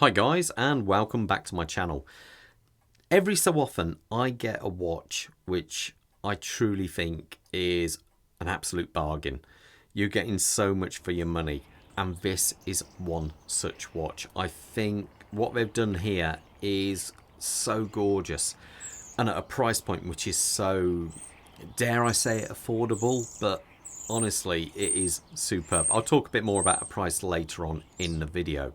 Hi guys, and welcome back to my channel. Every so often I get a watch which I truly think is an absolute bargain. You're getting so much for your money, and this is one such watch. I think what they've done here is so gorgeous and at a price point which is so, dare I say it, affordable, but honestly it is superb. I'll talk a bit more about the price later on in the video.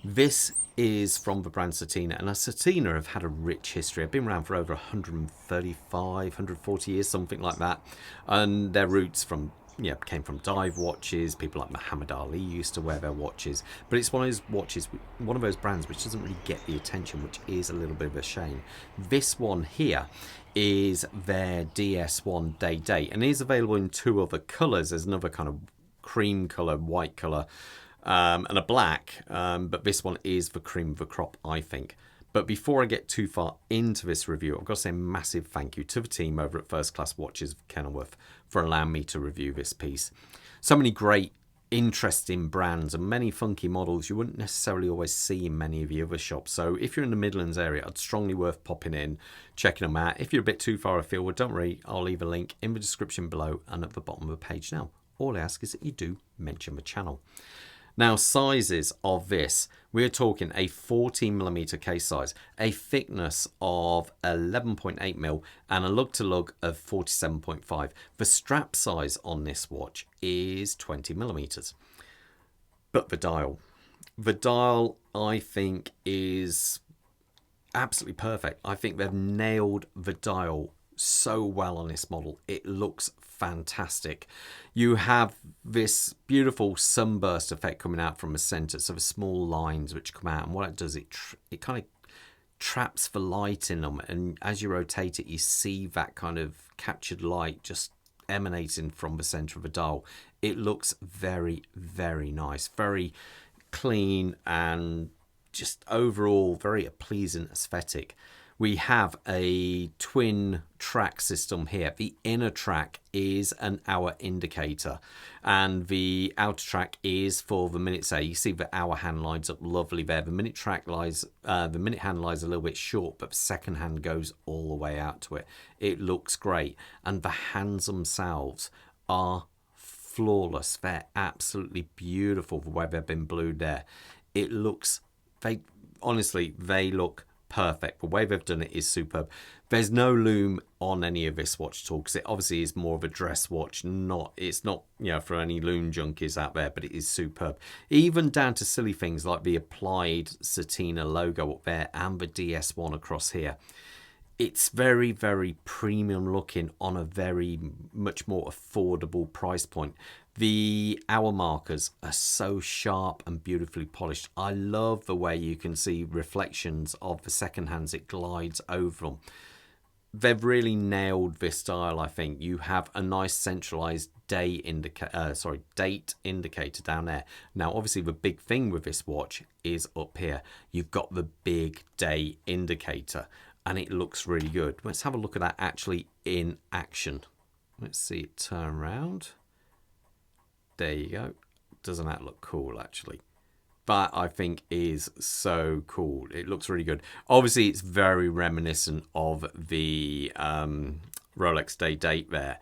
This is from the brand Certina, and Certina have had a rich history. They've been around for over 135, 140 years, something like that. And their roots came from dive watches. People like Muhammad Ali used to wear their watches. But it's one of those watches, one of those brands which doesn't really get the attention, which is a little bit of a shame. This one here is their DS1 Day Date, and it is available in two other colours. There's another kind of cream colour, white colour, and a black, but this one is the cream of the crop, I think. But before I get too far into this review, I've got to say a massive thank you to the team over at First Class Watches of Kenilworth for allowing me to review this piece. So many great, interesting brands and many funky models you wouldn't necessarily always see in many of the other shops. So if you're in the Midlands area, I'd strongly worth popping in, checking them out. If you're a bit too far afield, well, don't worry, I'll leave a link in the description below and at the bottom of the page now. All I ask is that you do mention the channel. Now, sizes of this, we're talking a 14mm case size, a thickness of 11.8mm, and a lug-to-lug of 47.5. The strap size on this watch is 20mm. But the dial, I think, is absolutely perfect. I think they've nailed the dial so well on this model. It looks fantastic. You have this beautiful sunburst effect coming out from the center, so the small lines which come out, and what it does, it kind of traps the light in them, and as you rotate it, you see that kind of captured light just emanating from the center of the dial. It looks very, very nice, very clean, and just overall very pleasing aesthetic. We have a twin track system here. The inner track is an hour indicator, and the outer track is for the minutes. You see the hour hand lines up lovely there. The minute track lies, the minute hand lies a little bit short, but the second hand goes all the way out to it. It looks great, and the hands themselves are flawless. They're absolutely beautiful the way they've been blued there. It looks, honestly, they look perfect. The way they've done it is superb. There's no loom on any of this watch at all, because it obviously is more of a dress watch. It's not for any loom junkies out there, but it is superb. Even down to silly things like the applied Certina logo up there and the DS1 across here. It's very, very premium looking on a very much more affordable price point. The hour markers are so sharp and beautifully polished. I love the way you can see reflections of the second hands. It glides over them. They've really nailed this dial, I think. You have a nice centralized date indicator down there. Now, obviously, the big thing with this watch is up here. You've got the big day indicator, and it looks really good. Let's have a look at that actually in action. Let's see it turn around. There you go. Doesn't that look cool, actually? That, I think, is so cool. It looks really good. Obviously, it's very reminiscent of the Rolex Day Date there.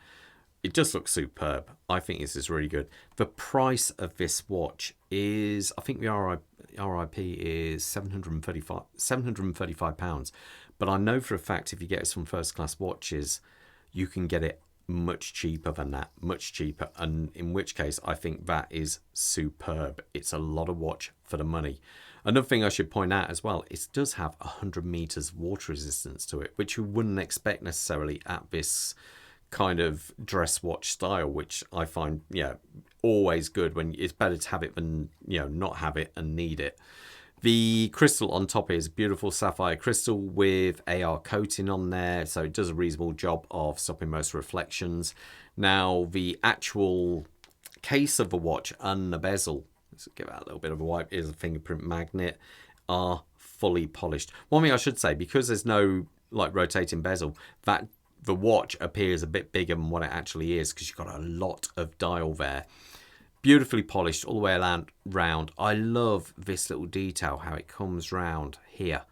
It just looks superb. I think this is really good. The price of this watch is, I think the RIP is £735. But I know for a fact if you get this from First Class Watches, you can get it much cheaper than that, much cheaper, and in which case I think that is superb. It's a lot of watch for the money. Another thing I should point out as well, it does have 100 meters water resistance to it, which you wouldn't expect necessarily at this kind of dress watch style, which I find always good. When it's better to have it than not have it and need it. The crystal on top is beautiful sapphire crystal with AR coating on there, so it does a reasonable job of stopping most reflections. Now, the actual case of the watch and the bezel, let's give that a little bit of a wipe, is a fingerprint magnet, are fully polished. One thing I should say, because there's no rotating bezel, that the watch appears a bit bigger than what it actually is, because you've got a lot of dial there. Beautifully polished all the way round. I love this little detail, how it comes round here.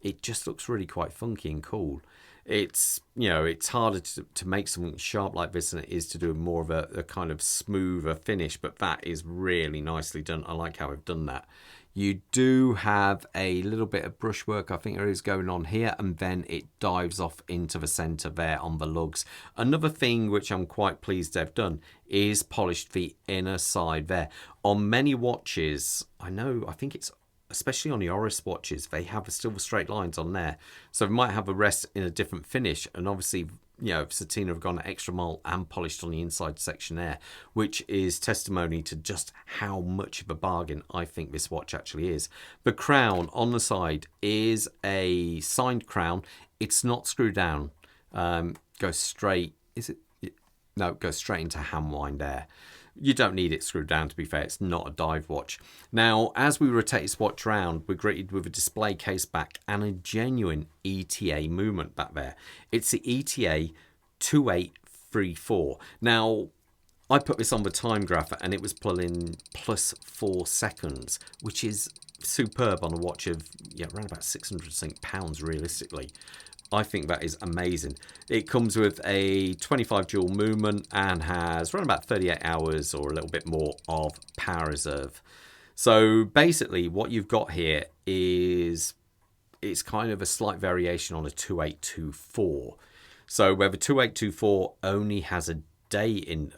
It just looks really quite funky and cool. It's, you know, it's harder to make something sharp like this than it is to do more of a kind of smoother finish, but that is really nicely done. I like how I've done that. You do have a little bit of brushwork, I think there is going on here, and then it dives off into the center there on the lugs. Another thing which I'm quite pleased they've done is polished the inner side there. On many watches, I think it's especially on the Oris watches, they have still the straight lines on there. So they might have a rest in a different finish. And obviously, you know, Certina have gone an extra mile and polished on the inside section there, which is testimony to just how much of a bargain I think this watch actually is. The crown on the side is a signed crown. It's not screwed down. Goes straight. Is it? No, it goes straight into hand wind there. You don't need it screwed down, to be fair. It's not a dive watch. Now, as we rotate this watch round, we're greeted with a display case back and a genuine ETA movement back there. It's the ETA 2834. Now, I put this on the time graph and it was pulling +4 seconds, which is superb on a watch of around about 600 pounds realistically. I think that is amazing. It comes with a 25 joule movement and has around about 38 hours or a little bit more of power reserve. So basically what you've got here is it's kind of a slight variation on a 2824. So where the 2824 only has a day in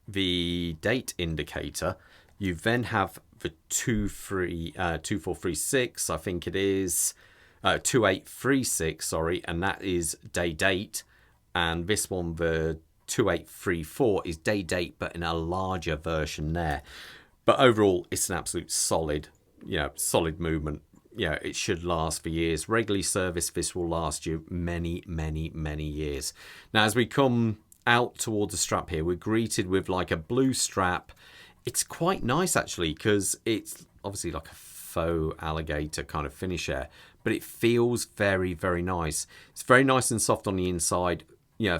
the date indicator, you then have the 2436, I think it is. 2836, sorry, and that is day date, and this one, the 2834, is day date but in a larger version there. But overall it's an absolute solid movement. It should last for years. Regularly serviced, this will last you many years. Now as we come out towards the strap here, we're greeted with like a blue strap. It's quite nice actually, because it's obviously like a faux alligator kind of finish there, but it feels very nice. It's very nice and soft on the inside.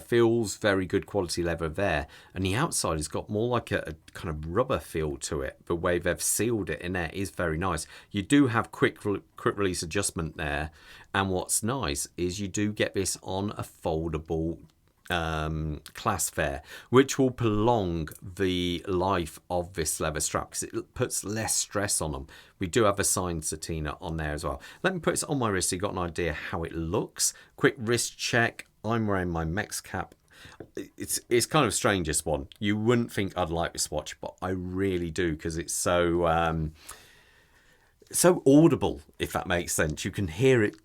Feels very good quality leather there, and the outside has got more like a kind of rubber feel to it. The way they've sealed it in there is very nice. You do have quick release adjustment there, and what's nice is you do get this on a foldable clasp there, which will prolong the life of this leather strap because it puts less stress on them. We do have a signed Certina on there as well. Let me put this on my wrist so you got an idea how it looks. Quick wrist check. I'm wearing my Mex cap. It's kind of strange, this one. You wouldn't think I'd like this watch, but I really do, because it's so audible, if that makes sense. You can hear it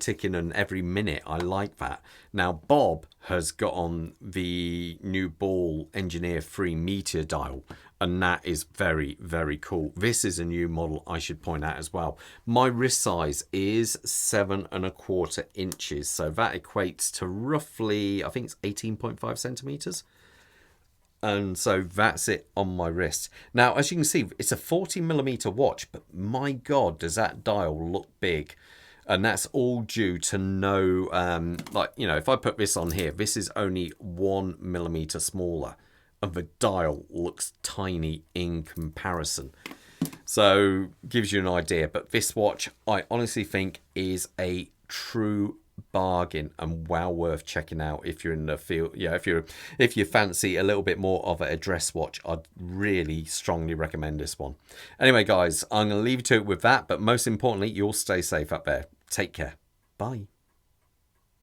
ticking on every minute. I like that. Now Bob has got on the new Ball Engineer 3 Meteor dial, and that is very cool. This is a new model, I should point out as well. My wrist size is 7¼ inches, so that equates to roughly, I think it's 18.5 centimeters. And so that's it on my wrist. Now, as you can see, it's a 40mm watch, but my God, does that dial look big. And that's all due to no, if I put this on here, this is only 1mm smaller, and the dial looks tiny in comparison. So gives you an idea. But this watch, I honestly think, is a true bargain and well worth checking out if you're in the field. If you fancy a little bit more of a dress watch, I'd really strongly recommend this one. Anyway guys, I'm going to leave you to it with that, but most importantly, you'll stay safe up there. Take care. Bye.